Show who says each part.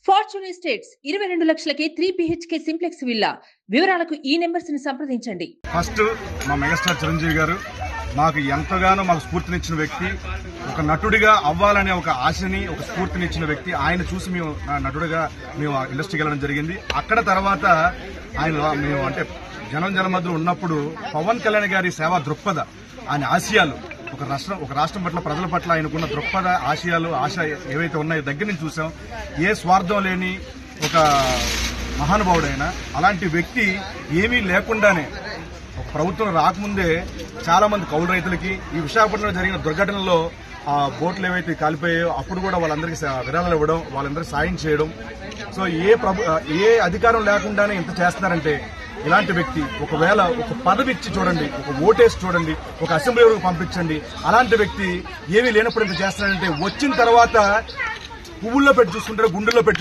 Speaker 1: Fortune estates 22 లక్షలకే 3 BHK simplex villa. వివరాలకు ఈ numbers ని సంప్రదించండి.
Speaker 2: ఫస్ట్ మా మెగాస్టార్ చిరంజీవి గారు మాకు ఎంతగానో మాకు స్ఫూర్తినిచ్చిన వ్యక్తి, ఒక నటుడిగా అవ్వాలనే ఒక ఆశని, ఒక స్ఫూర్తినిచ్చిన వ్యక్తి. ఆయన చూసి మేము నటుడిగా మేము ఇండస్ట్రీకి వెళ్ళడం జరిగింది. అక్కడ తర్వాత ఆయన మేము అంటే జనం మధ్యలో ఉన్నప్పుడు పవన్ కళ్యాణ్ గారి సేవా దృక్పథ, ఆయన ఆశయాలు, ఒక రాష్ట్రం పట్ల, ప్రజల పట్ల ఆయనకున్న దృక్పథ, ఆశ ఏవైతే ఉన్నాయో దగ్గర నుంచి చూసాం. ఏ స్వార్థం లేని ఒక మహానుభావుడైన అలాంటి వ్యక్తి ఏమీ లేకుండానే ఒక ప్రభుత్వం రాకముందే చాలా మంది కౌలు రైతులకి, ఈ విశాఖపట్నంలో జరిగిన దుర్ఘటనలో ఆ బోట్లు ఏవైతే కాలిపోయాయో అప్పుడు కూడా వాళ్ళందరికీ విరాళాలు ఇవ్వడం, వాళ్ళందరికీ సాయం చేయడం. సో ఏ అధికారం లేకుండానే ఇంత చేస్తున్నారంటే ఇలాంటి వ్యక్తి ఒకవేళ ఒక పదవి ఇచ్చి చూడండి, ఒక ఓటేసి చూడండి, ఒక అసెంబ్లీ వరకు పంపించండి, అలాంటి వ్యక్తి ఏమీ లేనప్పుడు ఇంత చేస్తున్నారంటే వచ్చిన తర్వాత పువ్వుల్లో పెట్టి చూసుకుంటారు, గుండెల్లో పెట్టి